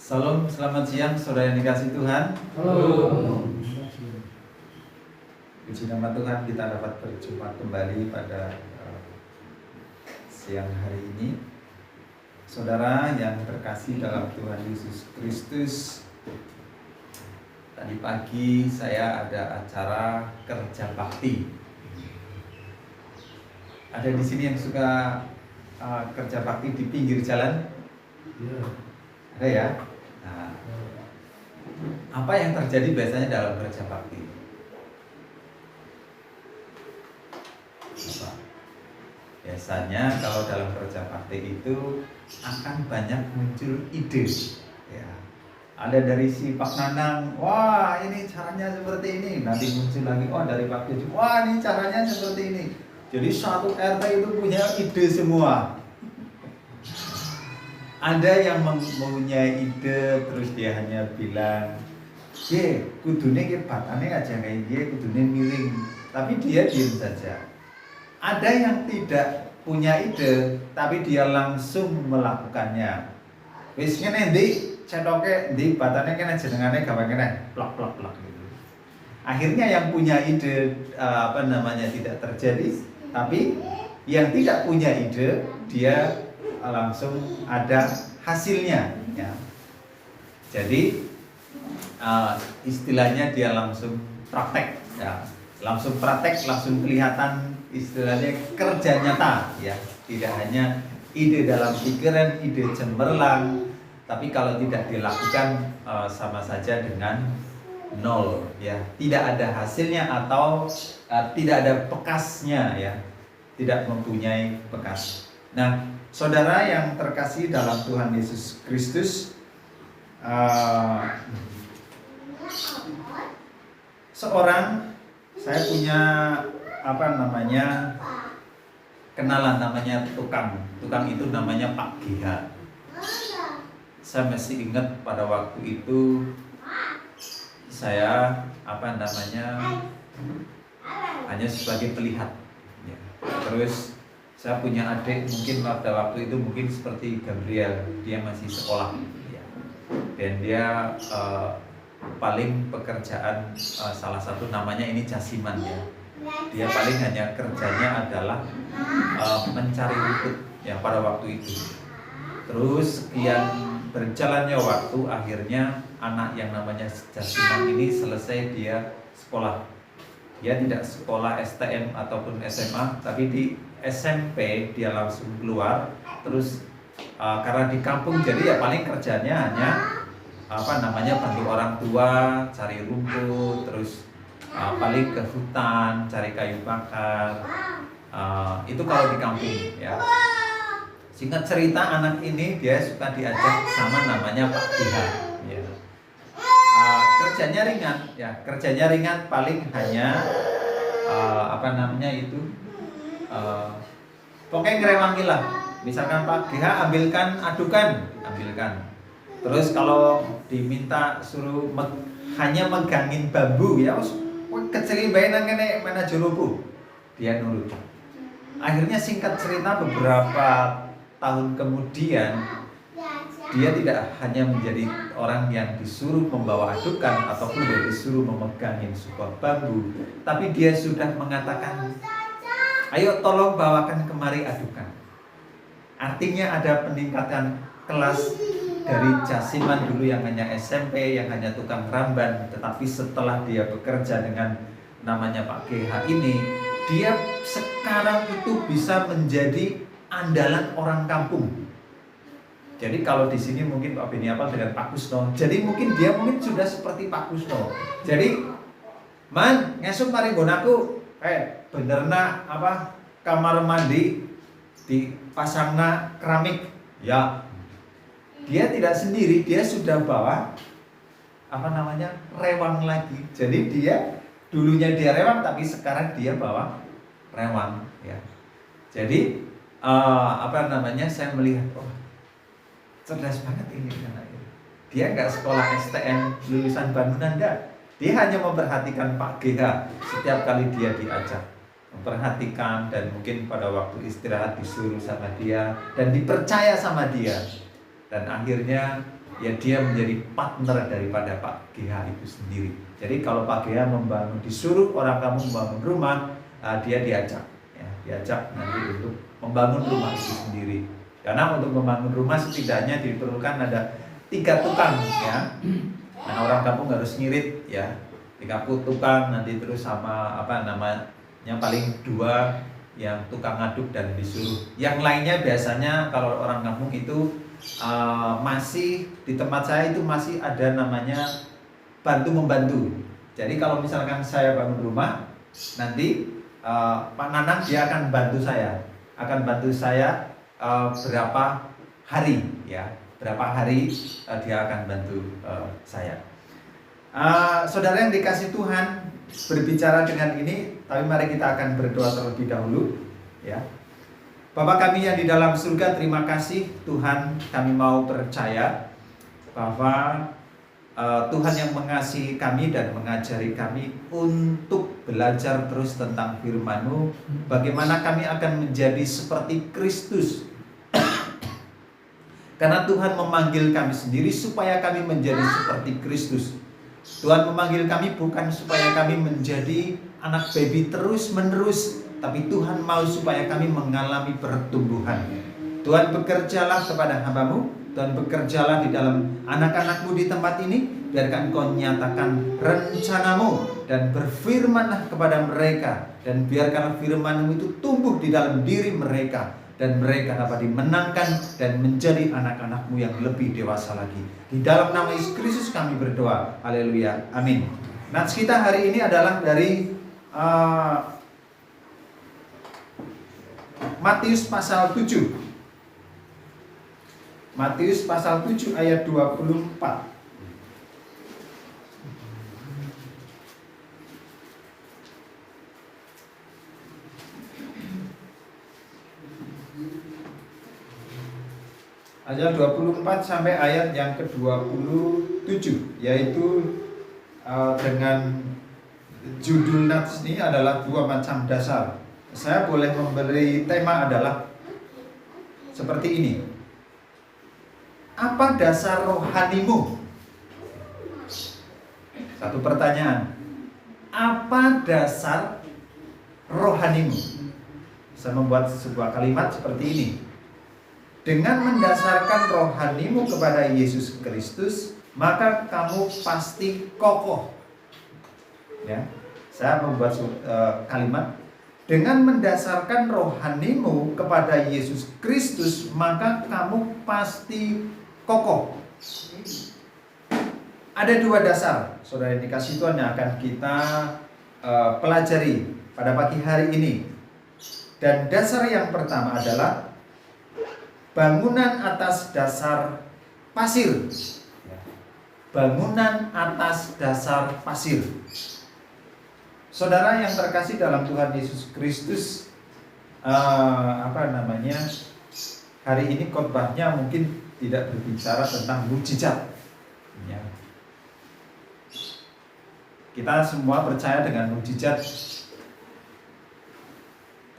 Salam, selamat siang saudara yang dikasih Tuhan. Halo. Puji nama Tuhan, kita dapat berjumpa kembali pada siang hari ini. Saudara yang terkasih dalam Tuhan Yesus Kristus, tadi pagi saya ada acara kerja bakti. Ada di sini yang suka kerja bakti di pinggir jalan? Ya. Ada ya? Nah, apa yang terjadi biasanya dalam kerja bakti? Apa? Biasanya kalau dalam kerja bakti itu akan banyak muncul ide. Ya. Ada dari si Pak Nanang, wah ini caranya seperti ini. Nanti muncul lagi, oh dari Pak Keju, wah ini caranya seperti ini. Jadi satu RT itu punya ide semua. Ada yang mempunyai ide terus dia hanya bilang, "Ye, kudune ki batane aja kayak ye, kudune miring." Tapi dia diam saja. Ada yang tidak punya ide tapi dia langsung melakukannya. Wis ngene ndi cetoke ndi batane kene jenengane gawe kene plak gitu. Akhirnya yang punya ide tidak terjadi, tapi yang tidak punya ide dia langsung ada hasilnya ya. Jadi istilahnya dia langsung praktek ya. Langsung praktek, langsung kelihatan istilahnya kerja nyata ya. Tidak hanya ide dalam pikiran, ide cemerlang, tapi kalau tidak dilakukan sama saja dengan nol ya. Tidak ada hasilnya atau tidak ada bekasnya ya. Tidak mempunyai bekas. Nah, saudara yang terkasih dalam Tuhan Yesus Kristus, saya punya kenalan namanya tukang itu namanya Pak GH. Saya masih ingat pada waktu itu saya hanya sebagai pelihat ya. Terus saya punya adik mungkin pada waktu itu mungkin seperti Gabriel, dia masih sekolah ya. Dan dia paling pekerjaan salah satu namanya ini jasiman ya. Dia paling hanya kerjanya adalah mencari rumput ya pada waktu itu. Terus sekian berjalannya waktu, akhirnya anak yang namanya jasiman ini selesai dia sekolah. Dia tidak sekolah STM ataupun SMA, tapi di SMP dia langsung keluar. Terus karena di kampung jadi ya paling kerjanya hanya bantu orang tua cari rumput, terus paling ke hutan cari kayu bakar. Itu kalau di kampung ya. Singkat cerita, anak ini dia suka diajak sama namanya Pak GH ya. Kerjanya ringan paling hanya pokoknya ngerewangi lah. Misalkan Pak GH ambilkan. Terus kalau diminta suruh hanya megangin bambu ya, kecilin bayinan kene mana julubu, dia nurut. Akhirnya singkat cerita beberapa tahun kemudian dia tidak hanya menjadi orang yang disuruh membawa adukan ataupun dia disuruh memegangin sebuah bambu, tapi dia sudah mengatakan, "Ayo tolong bawakan kemari adukan." Artinya ada peningkatan kelas dari jasiman dulu yang hanya SMP, yang hanya tukang ramban, tetapi setelah dia bekerja dengan namanya Pak GH ini, dia sekarang itu bisa menjadi andalan orang kampung. Jadi kalau di sini mungkin Pak Beniapal dengan Pak Kusno, jadi mungkin dia sudah seperti Pak Kusno. Jadi, "Man, ngesuk mari nggonaku, benerna kamar mandi dipasangna keramik." Ya. Dia tidak sendiri, dia sudah bawa rewang lagi. Jadi dulunya dia rewang, tapi sekarang dia bawa rewang ya. Jadi saya melihat, oh cerdas banget ini anaknya. Dia nggak sekolah STM lulusan bangunan, enggak. Dia hanya memperhatikan Pak GH setiap kali dia diajak, memperhatikan, dan mungkin pada waktu istirahat disuruh sama dia dan dipercaya sama dia. Dan akhirnya ya dia menjadi partner daripada Pak GH itu sendiri. Jadi kalau Pak GH disuruh orang kampung membangun rumah, dia diajak nanti untuk membangun rumah itu sendiri. Karena untuk membangun rumah setidaknya diperlukan ada 3 tukang ya. Nah, orang kampung harus ngirit ya, 3 tukang nanti terus sama yang paling 2 yang tukang ngaduk dan disuruh. Yang lainnya biasanya kalau orang kampung itu masih di tempat saya itu masih ada namanya bantu membantu. Jadi kalau misalkan saya bangun rumah, nanti Pak Nanang dia akan bantu saya, berapa hari ya, dia akan bantu saya. Saudara yang dikasih Tuhan, berbicara dengan ini, tapi mari kita akan berdoa terlebih dahulu ya. Bapa kami yang di dalam surga, terima kasih Tuhan, kami mau percaya bahwa Tuhan yang mengasihi kami dan mengajari kami untuk belajar terus tentang firman-Mu, bagaimana kami akan menjadi seperti Kristus. Karena Tuhan memanggil kami sendiri supaya kami menjadi seperti Kristus. Tuhan memanggil kami bukan supaya kami menjadi anak baby terus-menerus, tapi Tuhan mau supaya kami mengalami pertumbuhan. Tuhan bekerjalah kepada hamba-Mu, Tuhan bekerjalah di dalam anak-anak-Mu di tempat ini, biarkan Engkau nyatakan rencana-Mu dan berfirmanlah kepada mereka, dan biarkan firman-Mu itu tumbuh di dalam diri mereka, dan mereka dapat dimenangkan dan menjadi anak-anak-Mu yang lebih dewasa lagi. Di dalam nama Yesus Kristus kami berdoa. Haleluya. Amin. Nats kita hari ini adalah dari Matius pasal 7. Matius pasal 7 ayat 24. Ayat 24 sampai ayat yang ke-27, yaitu dengan judul nats ini adalah 2 macam dasar. Saya boleh memberi tema adalah seperti ini. Apa dasar rohanimu? Satu pertanyaan. Apa dasar rohanimu? Saya membuat sebuah kalimat seperti ini. Dengan mendasarkan rohanimu kepada Yesus Kristus, maka kamu pasti kokoh. Ya, saya membuat kalimat. Dengan mendasarkan rohanimu kepada Yesus Kristus, maka kamu pasti kokoh. Ada 2 dasar, saudara yang dikasih Tuhan, yang akan kita pelajari pada pagi hari ini. Dan dasar yang pertama adalah bangunan atas dasar pasir. Bangunan atas dasar pasir. Saudara yang terkasih dalam Tuhan Yesus Kristus, hari ini khotbahnya mungkin tidak berbicara tentang mukjizat. Ya. Kita semua percaya dengan mukjizat,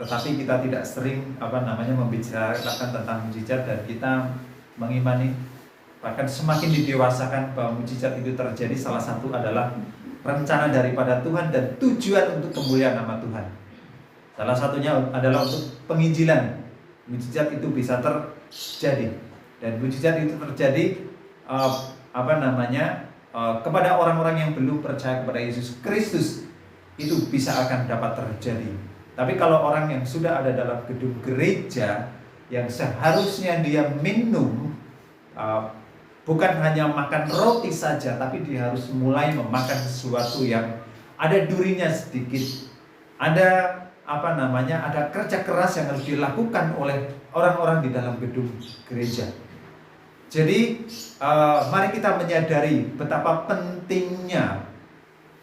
tetapi kita tidak sering membicarakan tentang mukjizat, dan kita mengimani, bahkan semakin didewasakan bahwa mukjizat itu terjadi, salah satu adalah rencana daripada Tuhan dan tujuan untuk kemuliaan nama Tuhan. Salah satunya adalah untuk penginjilan. Mukjizat itu bisa terjadi, dan mukjizat itu terjadi kepada orang-orang yang belum percaya kepada Yesus Kristus, itu bisa akan dapat terjadi. Tapi kalau orang yang sudah ada dalam gedung gereja, yang seharusnya dia minum, bukan hanya makan roti saja, tapi dia harus mulai memakan sesuatu yang ada durinya sedikit. Ada ada kerja keras yang harus dilakukan oleh orang-orang di dalam gedung gereja. Jadi mari kita menyadari betapa pentingnya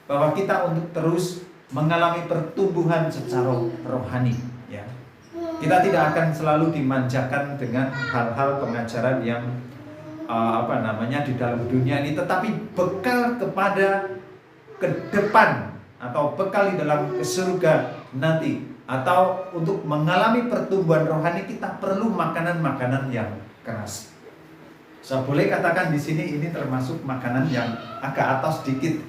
bahwa kita untuk terus mengalami pertumbuhan secara rohani, ya. Kita tidak akan selalu dimanjakan dengan hal-hal pengajaran yang di dalam dunia ini, tetapi bekal kepada ke depan, atau bekal di dalam ke surga nanti, atau untuk mengalami pertumbuhan rohani, kita perlu makanan-makanan yang keras. Saya boleh katakan di sini ini termasuk makanan yang agak atas dikit.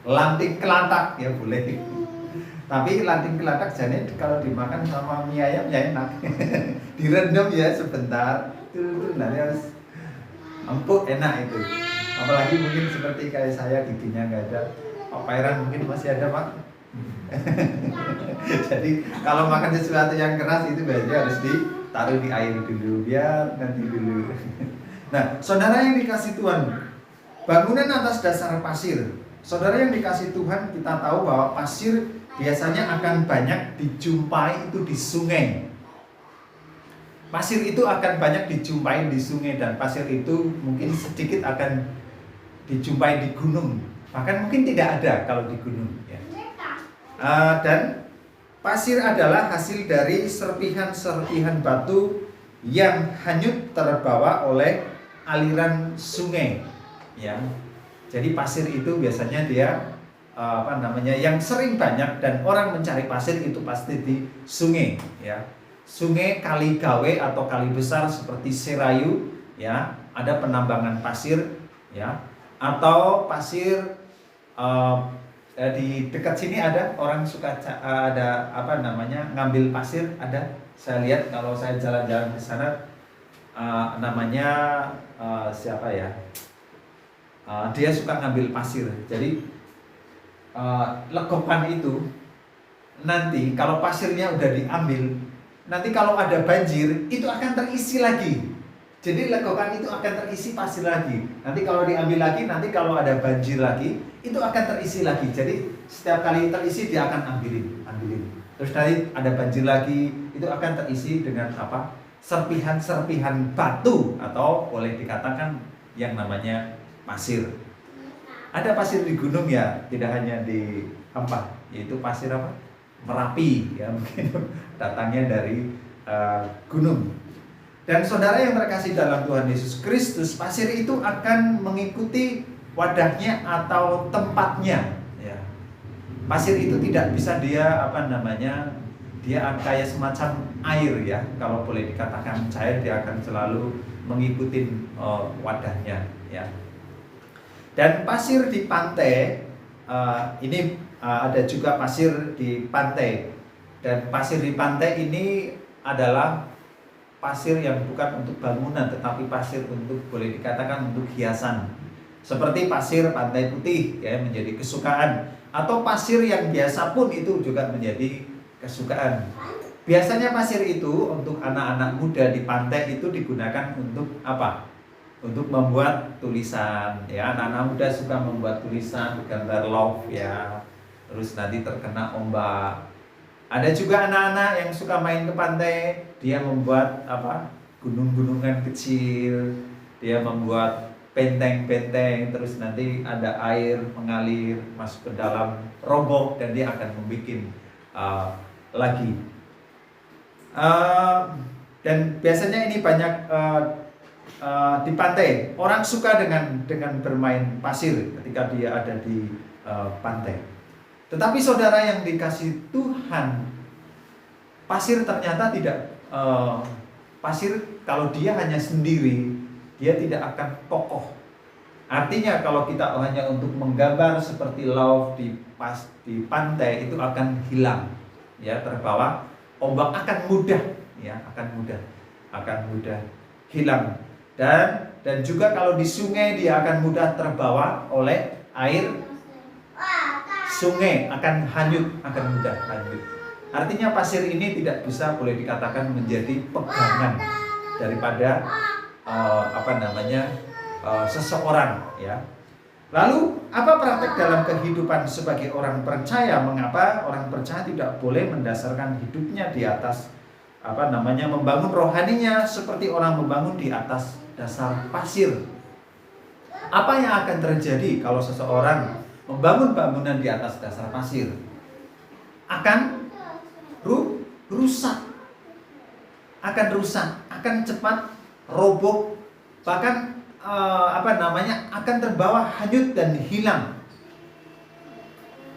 Lanting kelatak ya boleh. Tapi lanting kelatak jadi kalau dimakan sama mie ayam ya enak. Direndam ya sebentar. Tuh nanti harus empuk enak itu. Apalagi mungkin seperti kayak saya giginya nggak ada. Pak Pairan mungkin masih ada Pak. Jadi kalau makan sesuatu yang keras itu biasanya harus ditaruh di air dulu biar nanti dulu. Nah, saudara yang dikasih Tuhan, bangunan atas dasar pasir. Saudara yang dikasih Tuhan, kita tahu bahwa pasir biasanya akan banyak dijumpai itu di sungai. Pasir itu akan banyak dijumpai di sungai dan pasir itu mungkin sedikit akan dijumpai di gunung. Bahkan mungkin tidak ada kalau di gunung. Ya. Dan pasir adalah hasil dari serpihan-serpihan batu yang hanyut terbawa oleh aliran sungai. Ya. Jadi pasir itu biasanya dia yang sering banyak dan orang mencari pasir itu pasti di sungai. Ya. Sungai, kali gawe atau kali besar seperti Serayu, ya, ada penambangan pasir, ya, atau pasir di dekat sini ada orang suka ada ngambil pasir ada. Saya lihat kalau saya jalan-jalan ke sana siapa ya? Dia suka ngambil pasir. Jadi legokan itu nanti kalau pasirnya udah diambil, nanti kalau ada banjir itu akan terisi lagi. Jadi legokan itu akan terisi pasir lagi. Nanti kalau diambil lagi, nanti kalau ada banjir lagi itu akan terisi lagi. Jadi setiap kali terisi dia akan ambilin. Terus nanti ada banjir lagi, itu akan terisi dengan apa? Serpihan-serpihan batu atau boleh dikatakan yang namanya pasir. Ada pasir di gunung ya, tidak hanya di Ampah, yaitu pasir apa? Merapi ya, mungkin datangnya dari gunung. Dan saudara yang terkasih dalam Tuhan Yesus Kristus, pasir itu akan mengikuti wadahnya atau tempatnya ya. Pasir itu tidak bisa dia dia kayak semacam air ya, kalau boleh dikatakan cair, dia akan selalu mengikuti wadahnya ya. Dan pasir di pantai ada juga pasir di pantai. Dan pasir di pantai ini adalah pasir yang bukan untuk bangunan, tetapi pasir untuk boleh dikatakan untuk hiasan. Seperti pasir pantai putih ya, menjadi kesukaan. Atau pasir yang biasa pun itu juga menjadi kesukaan. Biasanya pasir itu untuk anak-anak muda di pantai itu digunakan untuk apa? Untuk membuat tulisan ya. Anak-anak muda suka membuat tulisan gambar love ya. Terus nanti terkena ombak. Ada juga anak-anak yang suka main ke pantai, dia membuat gunung-gunungan kecil, dia membuat benteng-benteng, terus nanti ada air mengalir masuk ke dalam roboh dan dia akan membuat lagi. Dan biasanya ini banyak di pantai. Orang suka dengan bermain pasir ketika dia ada di pantai. Tetapi saudara yang dikasih Tuhan, pasir ternyata tidak pasir kalau dia hanya sendiri, dia tidak akan kokoh. Artinya kalau kita hanya untuk menggambar seperti love di pantai itu akan hilang, ya, terbawa ombak, akan mudah hilang. Dan juga kalau di sungai dia akan mudah terbawa oleh air. Sungai akan mudah hanyut. Artinya pasir ini tidak bisa boleh dikatakan menjadi pegangan daripada seseorang ya. Lalu apa praktek dalam kehidupan sebagai orang percaya? Mengapa orang percaya tidak boleh mendasarkan hidupnya di atas membangun rohaninya seperti orang membangun di atas dasar pasir? Apa yang akan terjadi kalau seseorang membangun bangunan di atas dasar pasir? Akan rusak, akan cepat roboh, bahkan akan terbawa hanyut dan hilang.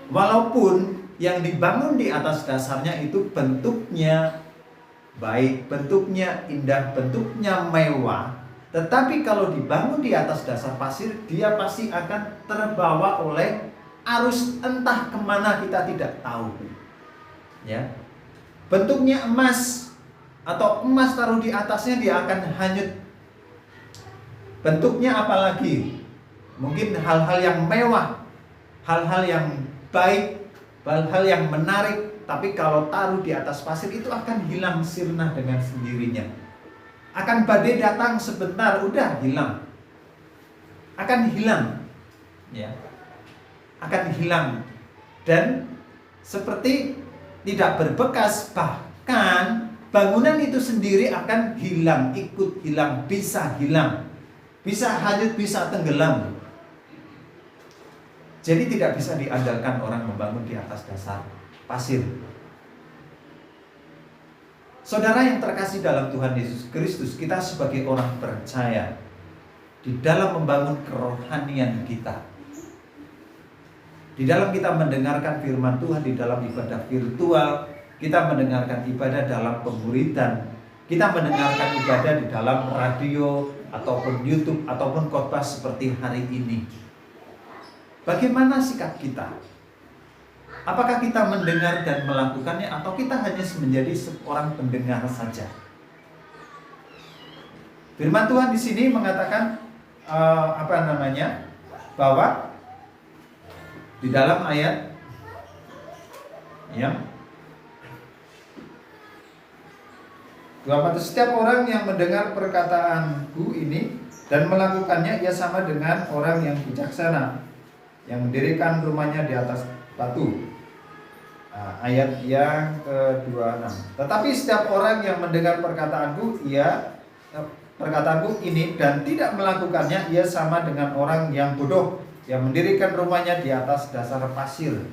Walaupun yang dibangun di atas dasarnya itu bentuknya baik, bentuknya indah, bentuknya mewah, Tetapi kalau dibangun di atas dasar pasir, dia pasti akan terbawa oleh arus entah kemana kita tidak tahu. Ya, bentuknya emas atau emas taruh di atasnya dia akan hanyut. Bentuknya apalagi? Mungkin hal-hal yang mewah, hal-hal yang baik, hal-hal yang menarik, tapi kalau taruh di atas pasir itu akan hilang sirna dengan sendirinya. Akan badai datang sebentar, udah hilang. Akan hilang. Ya. Akan hilang. Dan seperti tidak berbekas, bahkan bangunan itu sendiri akan hilang, ikut hilang, bisa hilang. Bisa hanyut, bisa tenggelam. Jadi tidak bisa diandalkan orang membangun di atas dasar pasir. Saudara yang terkasih dalam Tuhan Yesus Kristus, kita sebagai orang percaya di dalam membangun kerohanian kita, di dalam kita mendengarkan firman Tuhan, di dalam ibadah virtual, kita mendengarkan ibadah dalam pemuridan, kita mendengarkan ibadah di dalam radio ataupun YouTube ataupun khotbah seperti hari ini. Bagaimana sikap kita? Apakah kita mendengar dan melakukannya, atau kita hanya menjadi seorang pendengar saja? Firman Tuhan di sini mengatakan bahwa di dalam ayat yang 24, setiap orang yang mendengar perkataanku ini dan melakukannya, ia sama dengan orang yang bijaksana yang mendirikan rumahnya di atas batu. Ayat yang ke-26. Tetapi setiap orang yang mendengar perkataanku ini dan tidak melakukannya, ia sama dengan orang yang bodoh yang mendirikan rumahnya di atas dasar pasir.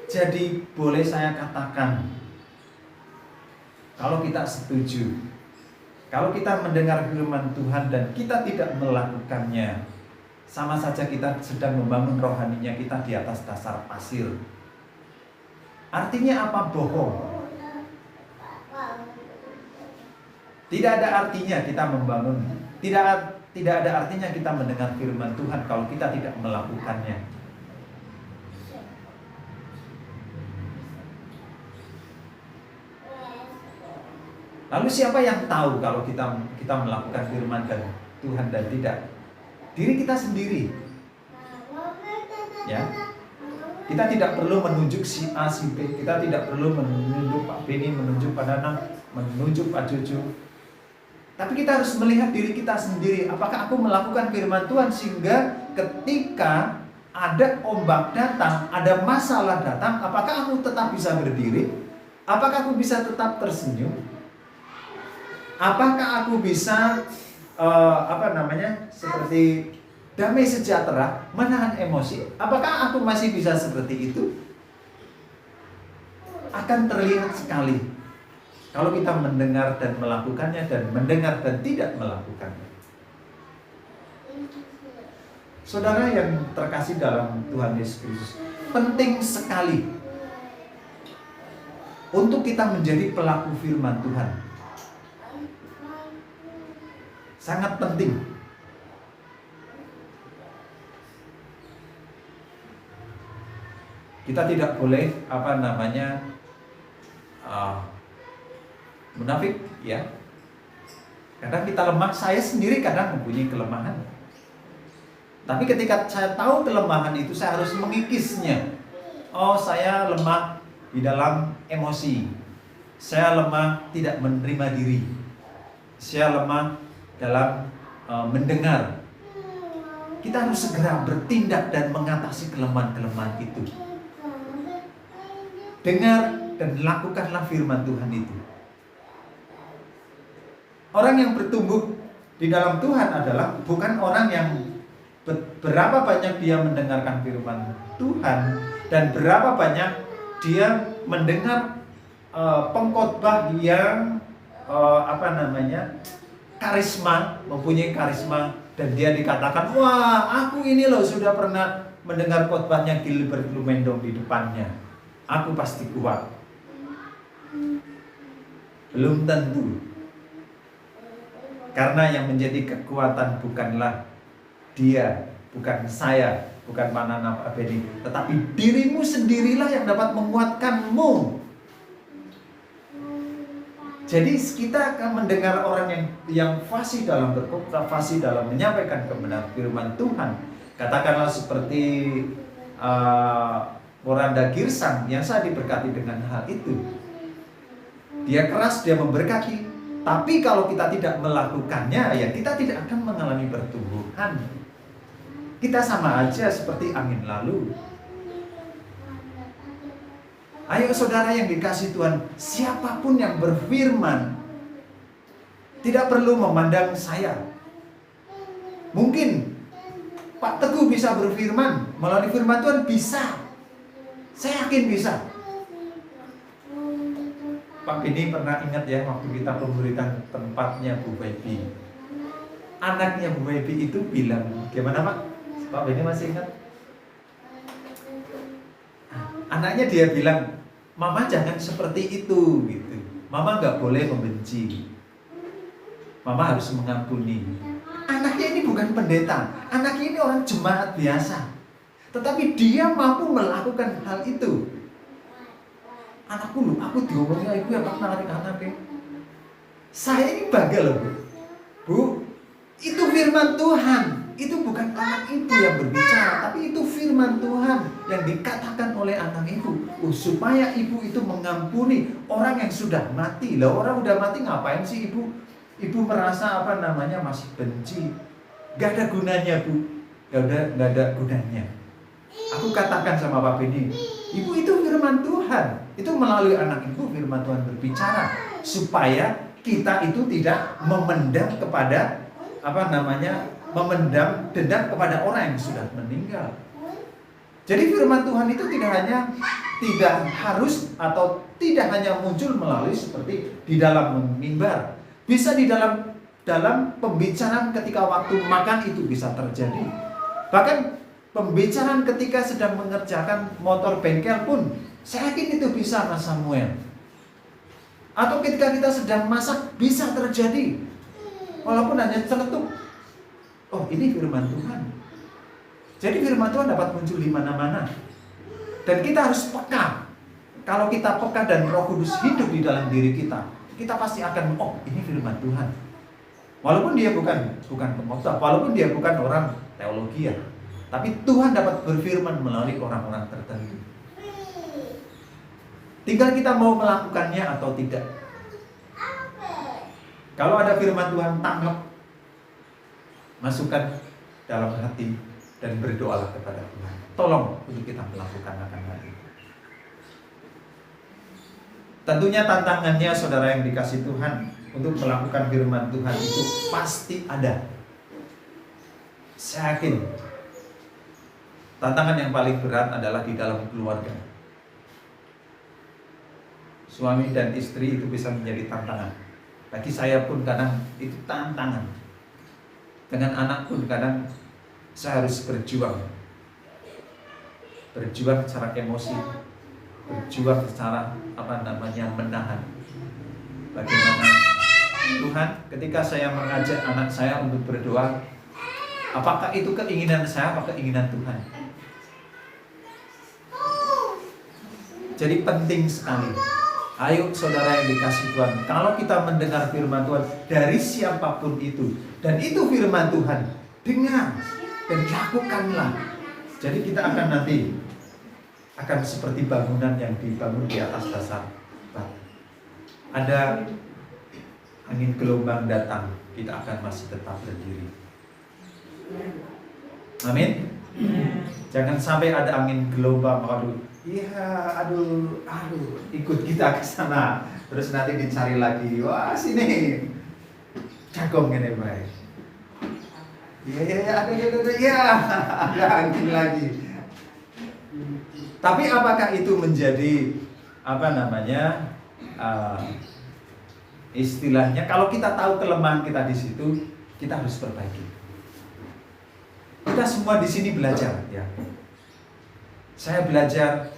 Jadi boleh saya katakan, kalau kita setuju, kalau kita mendengar firman Tuhan dan kita tidak melakukannya, sama saja kita sedang membangun rohaninya kita di atas dasar pasir. Artinya apa? Bohong. Tidak ada artinya kita membangun, tidak ada artinya kita mendengar firman Tuhan kalau kita tidak melakukannya. Lalu siapa yang tahu kalau kita melakukan firman Tuhan dan tidak? Diri kita sendiri. Ya. Kita tidak perlu menunjuk si A, si B. Kita tidak perlu menunjuk Pak Beni, menunjuk Pak Danang, menunjuk Pak Cucu. Tapi kita harus melihat diri kita sendiri. Apakah aku melakukan firman Tuhan sehingga ketika ada ombak datang, ada masalah datang, apakah aku tetap bisa berdiri? Apakah aku bisa tetap tersenyum? Apakah aku bisa seperti damai sejahtera, menahan emosi? Apakah aku masih bisa seperti itu? Akan terlihat sekali kalau kita mendengar dan melakukannya, dan mendengar dan tidak melakukannya. Saudara yang terkasih dalam Tuhan Yesus Kristus, penting sekali untuk kita menjadi pelaku firman Tuhan. Sangat penting. Kita tidak boleh munafik, ya. Kadang kita lemah, saya sendiri kadang mempunyai kelemahan. Tapi ketika saya tahu kelemahan itu, saya harus mengikisnya. Oh, saya lemah di dalam emosi. Saya lemah tidak menerima diri. Saya lemah dalam mendengar. Kita harus segera bertindak dan mengatasi kelemahan-kelemahan itu. Dengar dan lakukanlah firman Tuhan itu. Orang yang bertumbuh di dalam Tuhan adalah bukan orang yang berapa banyak dia mendengarkan firman Tuhan dan berapa banyak dia mendengar pengkhotbah yang karisma, mempunyai karisma, dan dia dikatakan, wah, aku ini loh sudah pernah mendengar khotbahnya Gilbert Blumendong di depannya, aku pasti kuat. Belum tentu. Karena yang menjadi kekuatan bukanlah dia, bukan saya, bukan Manana Pak Beni, tetapi dirimu sendirilah yang dapat menguatkanmu. Jadi kita akan mendengar orang yang fasih dalam berkhotbah, fasih dalam menyampaikan kebenaran firman Tuhan. Katakanlah seperti Moranda Girsang yang saya diberkati dengan hal itu. Dia keras, dia memberkati. Tapi kalau kita tidak melakukannya, ya kita tidak akan mengalami pertumbuhan. Kita sama aja seperti angin lalu. Ayo saudara yang dikasihi Tuhan, siapapun yang berfirman tidak perlu memandang saya. Mungkin Pak Teguh bisa berfirman, melalui firman Tuhan bisa. Saya yakin bisa. Pak Beni pernah ingat ya waktu kita pemberitaan tempatnya Bu Baby. Anaknya Bu Baby itu bilang, gimana Pak? Pak Beni masih ingat? Anaknya dia bilang, Mama jangan seperti itu gitu. Mama nggak boleh membenci. Mama harus mengampuni. Anaknya ini bukan pendeta, anaknya ini orang jemaat biasa. Tetapi dia mampu melakukan hal itu. Anakku loh, aku diomongnya ibu yang menarik anaknya. Saya ini bangga loh Bu. Itu firman Tuhan. Itu bukan anak ibu yang berbicara, tapi itu firman Tuhan yang dikatakan oleh anak ibu. Supaya ibu itu mengampuni orang yang sudah mati. Lah orang udah mati ngapain sih ibu? Ibu merasa masih benci. Gak ada gunanya Bu. Gak ada gunanya. Aku katakan sama Pak Beni, ibu itu firman Tuhan. Itu melalui anak ibu firman Tuhan berbicara supaya kita itu tidak memendam kepada memendam dendam kepada orang yang sudah meninggal. Jadi firman Tuhan itu tidak harus atau tidak hanya muncul melalui seperti di dalam mimbar. Bisa di dalam pembicaraan ketika waktu makan itu bisa terjadi. Bahkan pembicaraan ketika sedang mengerjakan motor bengkel pun, saya yakin itu bisa Mas Samuel. Atau ketika kita sedang masak bisa terjadi. Walaupun hanya celetuk. Oh, ini firman Tuhan. Jadi firman Tuhan dapat muncul di mana-mana. Dan kita harus peka. Kalau kita peka dan Roh Kudus hidup di dalam diri kita, kita pasti akan, oh, ini firman Tuhan. Walaupun dia bukan pengkhotbah, walaupun dia bukan orang teologi ya. Tapi Tuhan dapat berfirman melalui orang-orang tertentu. Tinggal kita mau melakukannya atau tidak. Kalau ada firman Tuhan, tangkap, masukkan dalam hati, dan berdoalah kepada Tuhan. Tolong untuk kita melakukan akan hal itu. Tentunya tantangannya saudara yang dikasih Tuhan untuk melakukan firman Tuhan itu pasti ada. Saya yakin tantangan yang paling berat adalah di dalam keluarga. Suami dan istri itu bisa menjadi tantangan. Bagi saya pun kadang itu tantangan. Dengan anak pun kadang saya harus berjuang. Berjuang secara emosi, berjuang secara menahan. Bagaimana Tuhan ketika saya mengajak anak saya untuk berdoa, apakah itu keinginan saya atau keinginan Tuhan? Jadi penting sekali. Ayo saudara yang dikasih Tuhan, kalau kita mendengar firman Tuhan dari siapapun itu, dan itu firman Tuhan, dengar dan lakukanlah. Jadi kita akan seperti bangunan yang dibangun di atas dasar batu. Ada angin gelombang datang, kita akan masih tetap berdiri. Amin. Jangan sampai ada angin gelombang, aduh, ikut kita ke sana, terus nanti dicari lagi, wah sini, cakong ini baik. Ada angin lagi. Tapi apakah itu menjadi istilahnya? Kalau kita tahu kelemahan kita di situ, kita harus perbaiki. Kita semua di sini belajar, ya. Saya belajar,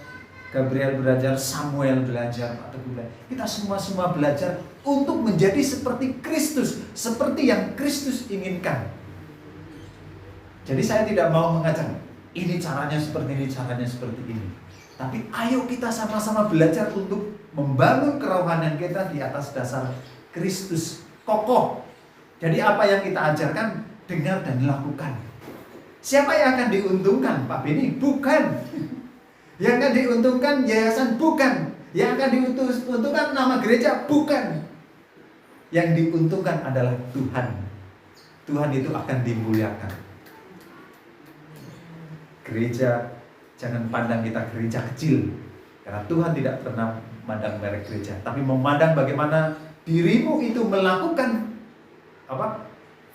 Gabriel belajar, Samuel belajar, Pak Teguh belajar. Kita semua belajar untuk menjadi seperti Kristus, seperti yang Kristus inginkan. Jadi saya tidak mau mengajak, ini caranya seperti ini, caranya seperti ini. Tapi ayo kita sama-sama belajar untuk membangun kerohanian kita di atas dasar Kristus kokoh. Jadi apa yang kita ajarkan, dengar dan lakukan. Siapa yang akan diuntungkan, Pak Beni? Bukan. Yang akan diuntungkan yayasan? Bukan. Yang akan diuntungkan nama gereja? Bukan. Yang diuntungkan adalah Tuhan. Tuhan itu akan dimuliakan. Gereja, jangan pandang kita gereja kecil, karena Tuhan tidak pernah memandang merek gereja, tapi memandang bagaimana dirimu itu melakukan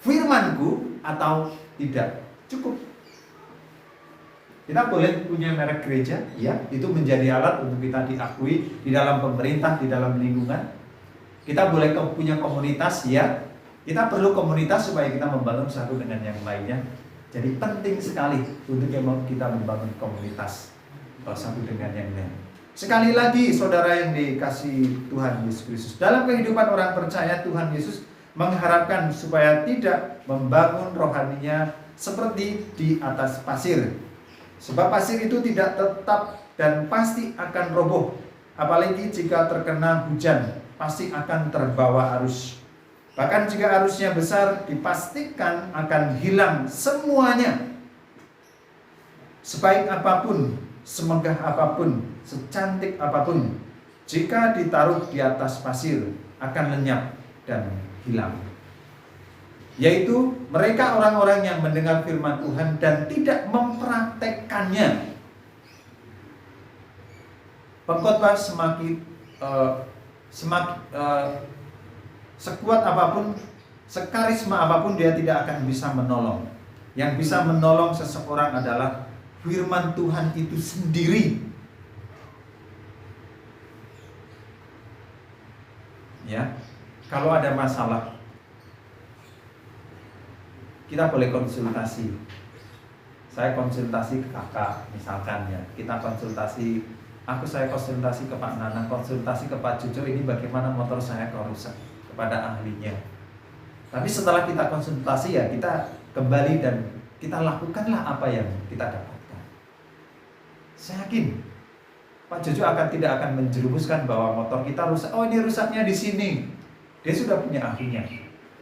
firman-Ku atau tidak. Cukup. Kita boleh punya merek gereja, ya, itu menjadi alat untuk kita diakui di dalam pemerintah, di dalam lingkungan. Kita boleh punya komunitas, ya. Kita perlu komunitas supaya kita membangun satu dengan yang lainnya. Jadi penting sekali untuk kita membangun komunitas satu dengan yang lain. Sekali lagi, saudara yang dikasihi Tuhan Yesus Kristus, dalam kehidupan orang percaya, Tuhan Yesus mengharapkan supaya tidak membangun rohaninya seperti di atas pasir. Sebab pasir itu tidak tetap dan pasti akan roboh. Apalagi jika terkena hujan, pasti akan terbawa arus. Bahkan jika arusnya besar, dipastikan akan hilang semuanya. Sebaik apapun, semegah apapun, secantik apapun, jika ditaruh di atas pasir, akan lenyap dan hilang. Yaitu mereka orang-orang yang mendengar firman Tuhan dan tidak mempraktekkannya. Pengkhotbah sekuat apapun, sekarisma apapun, dia tidak akan bisa menolong. Yang bisa menolong seseorang adalah firman Tuhan itu sendiri. Ya, kalau ada masalah, kita boleh konsultasi. Saya konsultasi ke kakak, misalkan, ya. Saya konsultasi ke Pak Nanang, konsultasi ke Pak Jojo, ini bagaimana motor saya kok rusak, kepada ahlinya. Tapi setelah kita konsultasi, ya kita kembali dan kita lakukanlah apa yang kita dapatkan. Saya yakin Pak Jojo tidak akan menjerumuskan bahwa motor kita rusak. Oh, ini rusaknya di sini. Dia sudah punya ahlinya.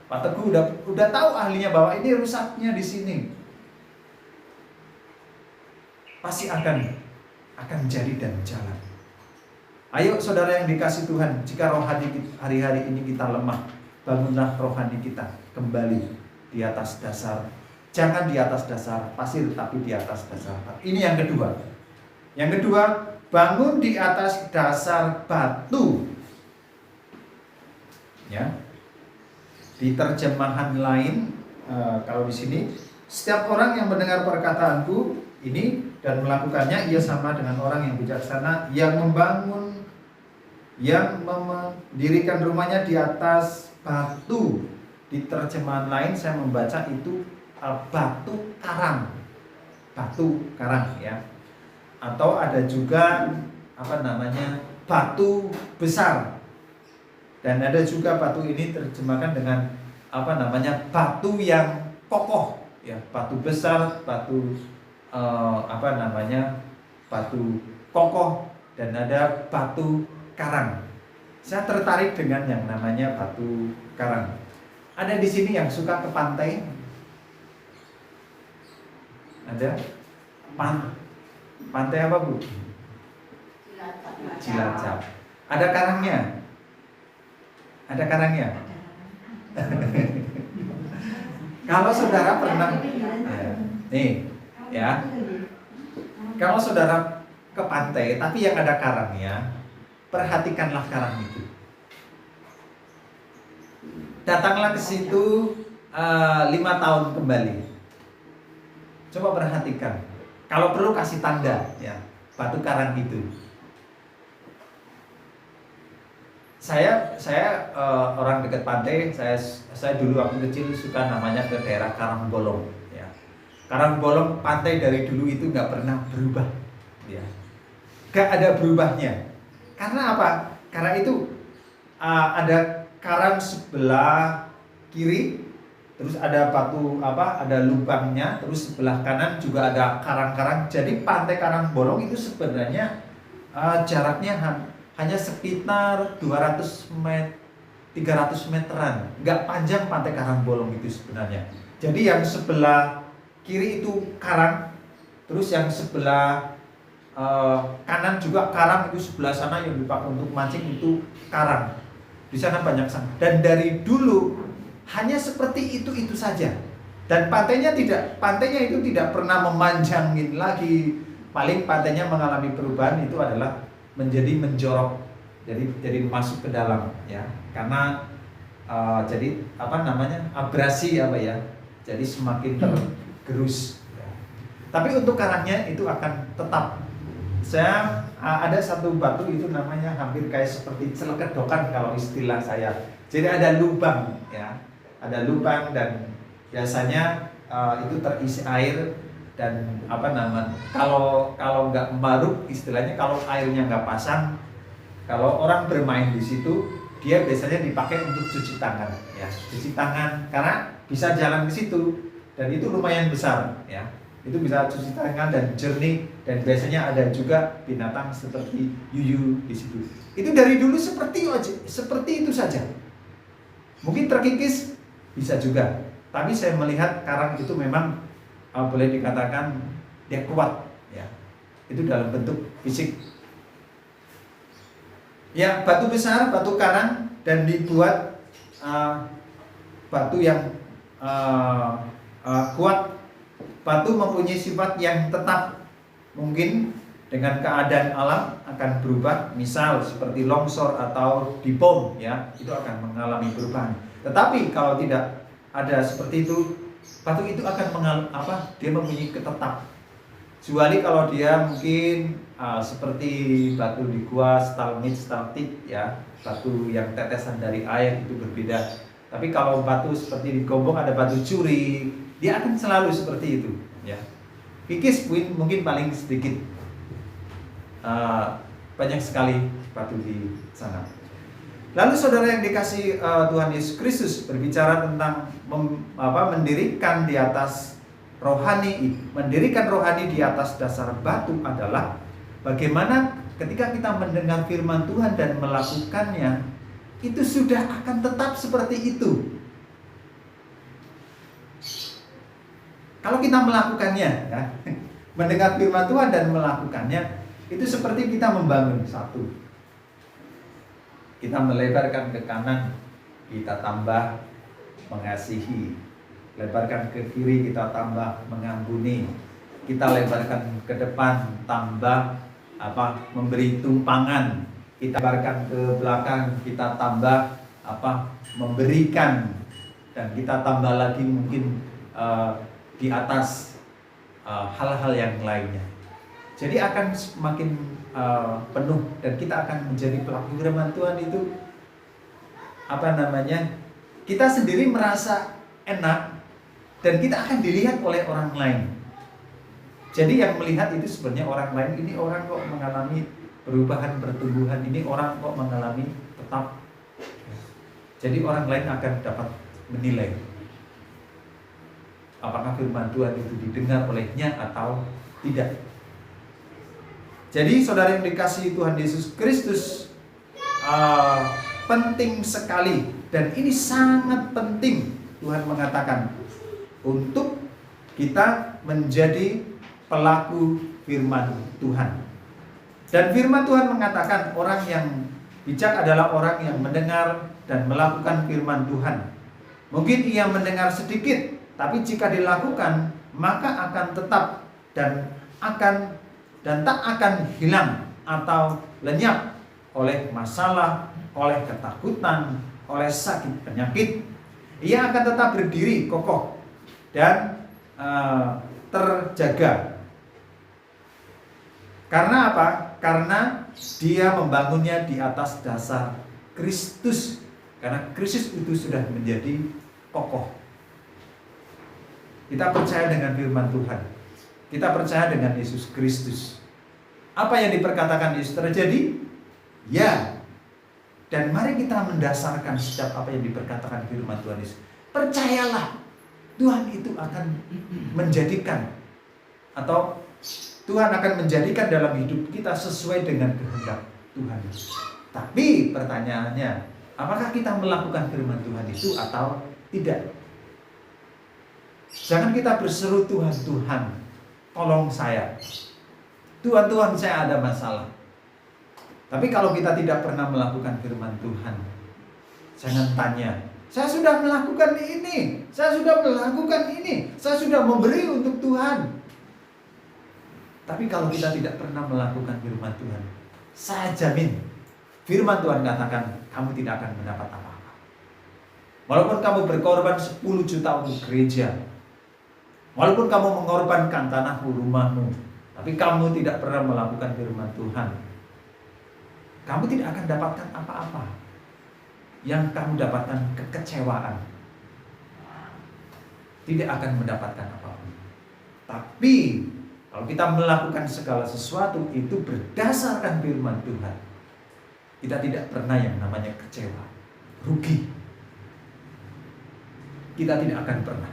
Pak Teguh udah tahu ahlinya bahwa ini rusaknya di sini. Pasti akan jadi dan jalan. Ayo saudara yang dikasih Tuhan, jika rohani hari-hari ini kita lemah, bangunlah rohani kita kembali di atas dasar. Jangan di atas dasar pasir, tapi di atas dasar. Ini yang kedua. Yang kedua, bangun di atas dasar batu. Ya. Di terjemahan lain, kalau di sini, setiap orang yang mendengar perkataanku ini dan melakukannya, ia sama dengan orang yang bijaksana yang mendirikan rumahnya di atas batu. Di terjemahan lain saya membaca itu batu karang, ya. Atau ada juga batu besar. Dan ada juga batu ini terjemahkan dengan batu yang kokoh, ya, batu besar, batu batu kokoh, dan ada batu karang. Saya tertarik dengan yang namanya batu karang. Ada di sini yang suka ke pantai? Ada? Pantai apa, Bu? Cilacap. Ada karangnya? Ada karangnya? Kalau saudara pernah nih, ya. Kalau saudara ke pantai tapi yang ada karangnya, perhatikanlah karang itu. Datanglah ke situ 5 tahun kembali. Coba perhatikan. Kalau perlu kasih tanda, ya, batu karang itu. Saya orang dekat pantai. Saya dulu waktu kecil suka namanya ke daerah Karangbolong, ya. Karangbolong, pantai dari dulu itu nggak pernah berubah, ya. Nggak ada berubahnya. Karena apa? Karena itu ada karang sebelah kiri, terus ada batu ada lubangnya, terus sebelah kanan juga ada karang-karang. Jadi pantai Karangbolong itu sebenarnya jaraknya hanya sekitar 300 meteran, nggak panjang pantai Karangbolong itu sebenarnya. Jadi yang sebelah kiri itu karang, terus yang sebelah kanan juga karang, itu sebelah sana yang dipakai untuk mancing itu karang. Di sana banyak sana. Dan dari dulu hanya seperti itu saja. Dan pantainya itu tidak pernah memanjangin lagi. Paling pantainya mengalami perubahan itu adalah menjadi menjorok. Jadi masuk ke dalam ya. Karena jadi abrasi jadi semakin tergerus. Tapi untuk karangnya itu akan tetap. Saya ada satu batu itu namanya hampir kayak seperti celekedokan kalau istilah saya. Jadi ada lubang ya, ada lubang dan biasanya itu terisi air dan kalau nggak maruk istilahnya, kalau airnya nggak pasang, kalau orang bermain di situ dia biasanya dipakai untuk cuci tangan ya, cuci tangan karena bisa jalan ke situ dan itu lumayan besar ya. Itu bisa cuci tangan dan jernih, dan biasanya ada juga binatang seperti yuyu di situ. Itu dari dulu seperti itu saja. Mungkin terkikis bisa juga, tapi saya melihat karang itu memang boleh dikatakan dia kuat ya. Itu dalam bentuk fisik. Ya, batu besar, batu karang, dan dibuat batu yang kuat. Batu mempunyai sifat yang tetap, mungkin dengan keadaan alam akan berubah, misal seperti longsor atau dibom ya, itu akan mengalami perubahan. Tetapi kalau tidak ada seperti itu, batu itu akan dia mempunyai ketetap. Kecuali kalau dia mungkin seperti batu di gua, stalagmit ya, batu yang tetesan dari air itu berbeda. Tapi kalau batu seperti di Gombong ada batu curi, dia akan selalu seperti itu ya. Kikis mungkin paling sedikit, banyak sekali batu di sana. Lalu saudara yang dikasih Tuhan Yesus Kristus berbicara tentang mendirikan di atas rohani, mendirikan rohani di atas dasar batu adalah bagaimana ketika kita mendengar firman Tuhan dan melakukannya, itu sudah akan tetap seperti itu. Kalau kita melakukannya ya, mendengar firman Tuhan dan melakukannya, itu seperti kita membangun satu. Kita melebarkan ke kanan, kita tambah mengasihi. Lebarkan ke kiri, kita tambah mengampuni. Kita lebarkan ke depan, tambah memberi tumpangan. Kita lebarkan ke belakang, kita tambah memberikan. Dan kita tambah lagi mungkin di atas hal-hal yang lainnya. Jadi akan semakin penuh, dan kita akan menjadi pelaku firman Tuhan itu kita sendiri merasa enak, dan kita akan dilihat oleh orang lain. Jadi yang melihat itu sebenarnya orang lain, ini orang kok mengalami perubahan, pertumbuhan, ini orang kok mengalami tetap. Jadi orang lain akan dapat menilai apakah firman Tuhan itu didengar olehnya atau tidak. Jadi saudara yang dikasihi Tuhan Yesus Kristus, penting sekali, dan ini sangat penting Tuhan mengatakan untuk kita menjadi pelaku firman Tuhan. Dan firman Tuhan mengatakan orang yang bijak adalah orang yang mendengar dan melakukan firman Tuhan. Mungkin ia mendengar sedikit, tapi jika dilakukan maka akan tetap dan tak akan hilang atau lenyap oleh masalah, oleh ketakutan, oleh sakit penyakit. Ia akan tetap berdiri kokoh dan terjaga. Karena apa? Karena dia membangunnya di atas dasar Kristus. Karena Kristus itu sudah menjadi kokoh. Kita percaya dengan firman Tuhan. Kita percaya dengan Yesus Kristus. Apa yang diperkatakan Yesus terjadi? Ya. Dan mari kita mendasarkan setiap apa yang diperkatakan firman Tuhan Yesus. Percayalah, Tuhan itu akan menjadikan, atau Tuhan akan menjadikan dalam hidup kita sesuai dengan kehendak Tuhan. Tapi pertanyaannya, apakah kita melakukan firman Tuhan itu atau tidak? Jangan kita berseru, Tuhan, Tuhan, tolong saya. Tuhan, Tuhan, saya ada masalah. Tapi kalau kita tidak pernah melakukan firman Tuhan, jangan tanya, saya sudah melakukan ini, saya sudah melakukan ini, saya sudah memberi untuk Tuhan. Tapi kalau kita tidak pernah melakukan firman Tuhan, saya jamin, firman Tuhan katakan, kamu tidak akan mendapat apa-apa. Walaupun kamu berkorban 10 juta untuk gereja, walaupun kamu mengorbankan tanahmu, rumahmu, tapi kamu tidak pernah melakukan firman Tuhan, kamu tidak akan dapatkan apa-apa. Yang kamu dapatkan kekecewaan. Tidak akan mendapatkan apa-apa. Tapi kalau kita melakukan segala sesuatu itu berdasarkan firman Tuhan, kita tidak pernah yang namanya kecewa, rugi. Kita tidak akan pernah.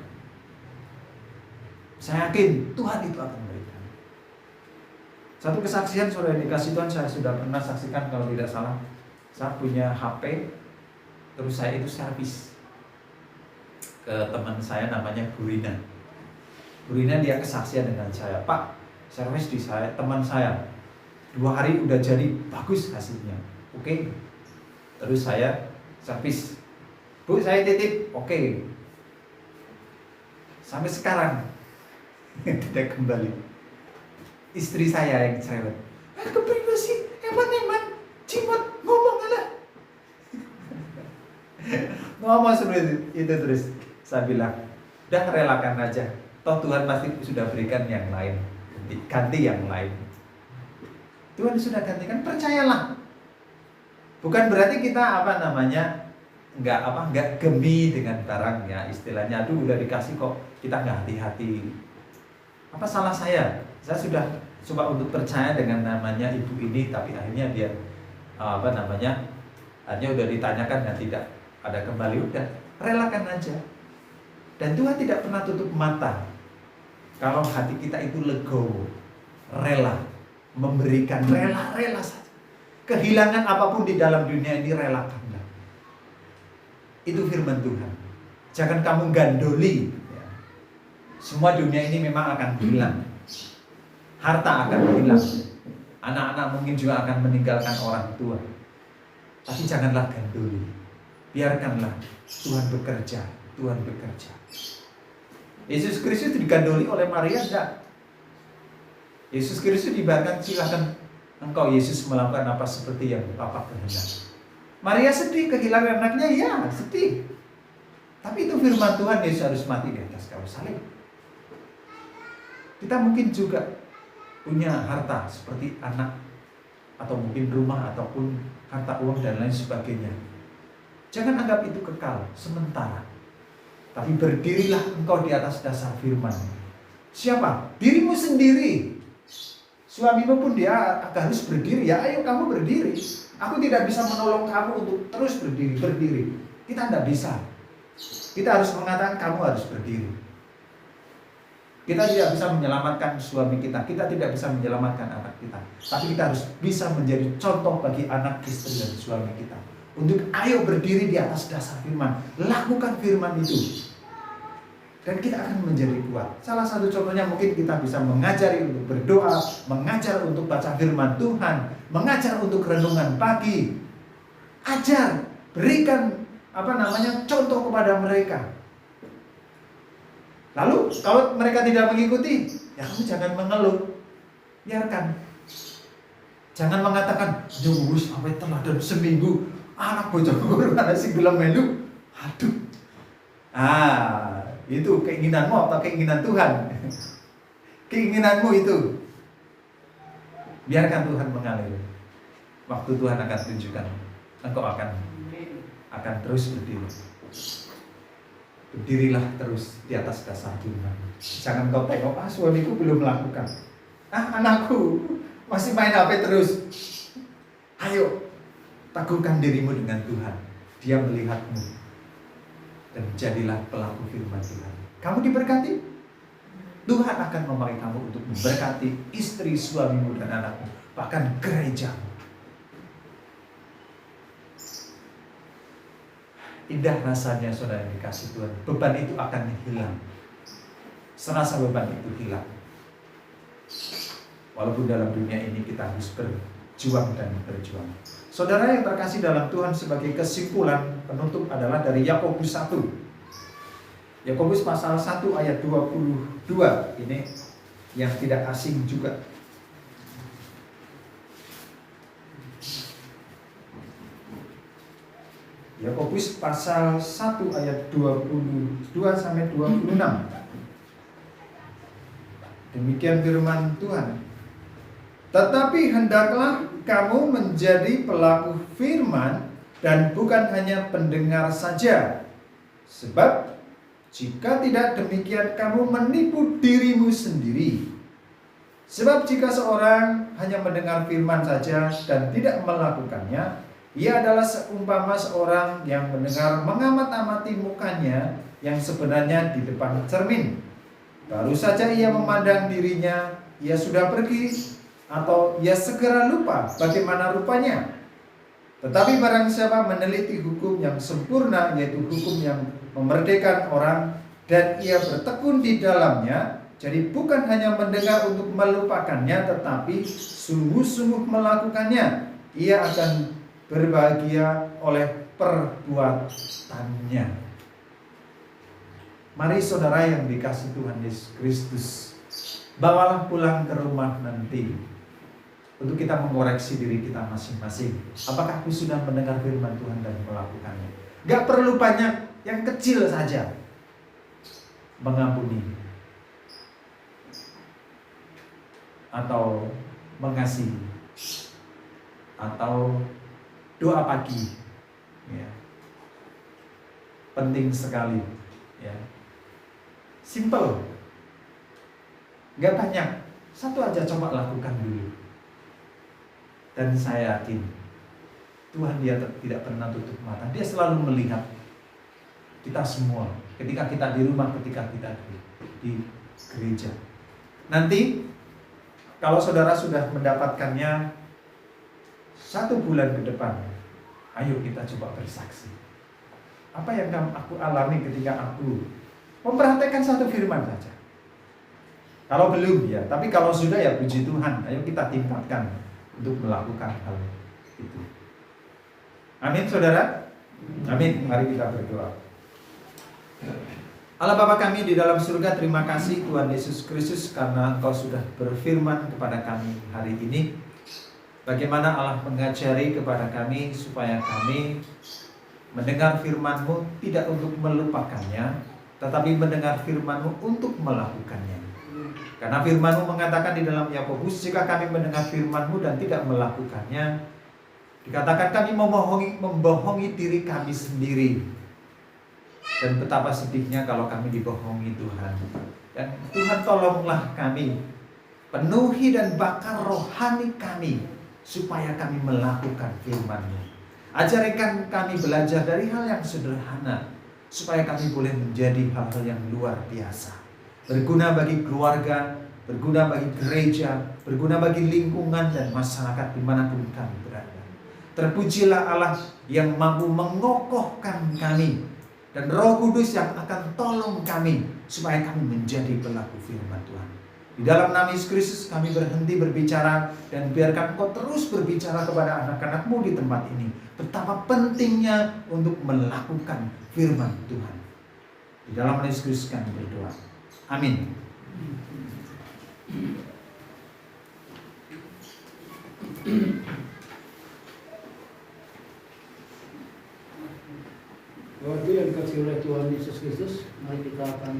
Saya yakin Tuhan itu akan memberikan. Satu kesaksian saudara yang dikasih Tuhan, saya sudah pernah saksikan kalau tidak salah. Saya punya HP, terus saya itu servis ke teman saya namanya Bu Rina. Bu Rina dia kesaksian dengan saya, Pak, servis di saya, teman saya 2 hari udah jadi bagus hasilnya. Oke. Terus saya servis, Bu saya titip, oke. Sampai sekarang tidak kembali. Istri saya yang cerewet, kepribadian sih, eman, cimot, ngomong lah. Ngomong seperti itu terus. Saya bilang, udah relakan aja. Toh Tuhan pasti sudah berikan yang lain, ganti yang lain. Tuhan sudah gantikan, percayalah. Bukan berarti kita nggak gemi dengan barang ya, istilahnya. Aduh udah dikasih kok kita nggak hati-hati. Apa salah saya? Saya sudah coba untuk percaya dengan namanya ibu ini, tapi akhirnya dia hanya udah ditanyakan dan tidak ada kembali, udah relakan aja. Dan Tuhan tidak pernah tutup mata kalau hati kita itu legowo, rela memberikan, rela saja. Kehilangan apapun di dalam dunia ini relakanlah. Itu firman Tuhan. Jangan kamu gandoli. Ya. Semua dunia ini memang akan hilang. Harta akan hilang. Anak-anak mungkin juga akan meninggalkan orang tua. Tapi janganlah gandoli. Biarkanlah Tuhan bekerja. Tuhan bekerja. Yesus Kristus digandoli oleh Maria enggak? Yesus Kristus dibahkan, silakan engkau Yesus melakukan apa seperti yang Bapa kehendaki. Maria sedih kehilangan anaknya, ya sedih. Tapi itu firman Tuhan, Yesus harus mati di atas kayu salib. Kita mungkin juga punya harta seperti anak, atau mungkin rumah, ataupun harta uang dan lain sebagainya. Jangan anggap itu kekal, sementara. Tapi berdirilah engkau di atas dasar firman. Siapa? Dirimu sendiri. Suamimu pun dia harus berdiri. Ya ayo kamu berdiri. Aku tidak bisa menolong kamu untuk terus berdiri. Kita tidak bisa. Kita harus mengatakan kamu harus berdiri. Kita tidak bisa menyelamatkan suami kita. Kita tidak bisa menyelamatkan anak kita. Tapi kita harus bisa menjadi contoh bagi anak, istri, dan suami kita. Untuk ayo berdiri di atas dasar firman. Lakukan firman itu. Dan kita akan menjadi kuat. Salah satu contohnya mungkin kita bisa mengajari untuk berdoa, mengajar untuk baca firman Tuhan, mengajar untuk renungan pagi. Ajar, berikan contoh kepada mereka. Lalu kalau mereka tidak mengikuti, ya kamu jangan mengeluh. Biarkan. Jangan mengatakan, "Nyuwus sampai teladan seminggu, anak bojoku ana sing gelem melu." Aduh. Itu keinginanmu atau keinginan Tuhan? Keinginanmu itu. Biarkan Tuhan mengalir. Waktu Tuhan akan tunjukkan, engkau akan terus berdiri. Berdirilah terus di atas dasar firman. Jangan kau tengok, suamiku belum melakukan. Anakku masih main HP terus. Ayo, Teguhkan dirimu dengan Tuhan. Dia melihatmu. Dan jadilah pelaku firman Tuhan. Kamu diberkati? Tuhan akan memakai kamu untuk memberkati istri, suamimu, dan anakmu. Bahkan gerejamu. Indah rasanya saudara yang dikasih Tuhan. Beban itu akan hilang. Serasa beban itu hilang. Walaupun dalam dunia ini kita harus berjuang dan berjuang. Saudara yang terkasih dalam Tuhan, sebagai kesimpulan penutup adalah dari Yakobus 1. Yakobus pasal 1 ayat 22. Ini yang tidak asing juga. Yakobus pasal 1 ayat 22 sampai 26. Demikian firman Tuhan. Tetapi hendaklah kamu menjadi pelaku firman dan bukan hanya pendengar saja. Sebab jika tidak demikian kamu menipu dirimu sendiri. Sebab jika seorang hanya mendengar firman saja dan tidak melakukannya, ia adalah seumpama seorang yang mendengar mengamat-amati mukanya yang sebenarnya di depan cermin. Baru saja ia memandang dirinya, ia sudah pergi, atau ia segera lupa bagaimana rupanya. Tetapi barang siapa meneliti hukum yang sempurna, yaitu hukum yang memerdekakan orang, dan ia bertekun di dalamnya, jadi bukan hanya mendengar untuk melupakannya, tetapi sungguh-sungguh melakukannya, ia akan berbahagia oleh perbuatannya. Mari saudara yang dikasihi Tuhan Yesus Kristus, bawalah pulang ke rumah nanti untuk kita mengoreksi diri kita masing-masing. Apakah aku sudah mendengar firman Tuhan dan melakukannya? Gak perlu banyak, yang kecil saja. Mengampuni atau mengasihi atau doa pagi, ya. Penting sekali, ya. Simple, gak banyak, satu aja coba lakukan dulu. Dan saya yakin Tuhan dia tidak pernah tutup mata. Dia selalu melihat kita semua, ketika kita di rumah, ketika kita di gereja. Nanti kalau saudara sudah mendapatkannya 1 bulan ke depan, ayo kita coba bersaksi. Apa yang aku alami ketika aku memperhatikan satu firman saja. Kalau belum ya, tapi kalau sudah ya puji Tuhan, ayo kita tingkatkan untuk melakukan hal itu. Amin saudara. Amin. Mari kita berdoa. Allah Bapa kami di dalam surga, terima kasih Tuhan Yesus Kristus karena Engkau sudah berfirman kepada kami hari ini. Bagaimana Allah mengajari kepada kami supaya kami mendengar firman-Mu tidak untuk melupakannya, tetapi mendengar firman-Mu untuk melakukannya. Karena firman-Mu mengatakan di dalam Yakobus, jika kami mendengar firman-Mu dan tidak melakukannya, dikatakan kami membohongi diri kami sendiri. Dan betapa sedihnya kalau kami dibohongi Tuhan. Dan Tuhan tolonglah kami, penuhi dan bakar rohani kami, supaya kami melakukan firman-Mu. Ajarkan kami belajar dari hal yang sederhana, supaya kami boleh menjadi hal-hal yang luar biasa. Berguna bagi keluarga, berguna bagi gereja, berguna bagi lingkungan dan masyarakat dimanapun kami berada. Terpujilah Allah yang mampu mengokohkan kami, dan Roh Kudus yang akan tolong kami supaya kami menjadi pelaku firman Tuhan. Di dalam nama Yesus Kristus kami berhenti berbicara, dan biarkan Kau terus berbicara kepada anak-anak-Mu di tempat ini. Betapa pentingnya untuk melakukan firman Tuhan. Di dalam nama Yesus Kristus kami berdoa. Amin. Bapak Ibu yang dikasihi oleh Tuhan Yesus Kristus, mari kita akan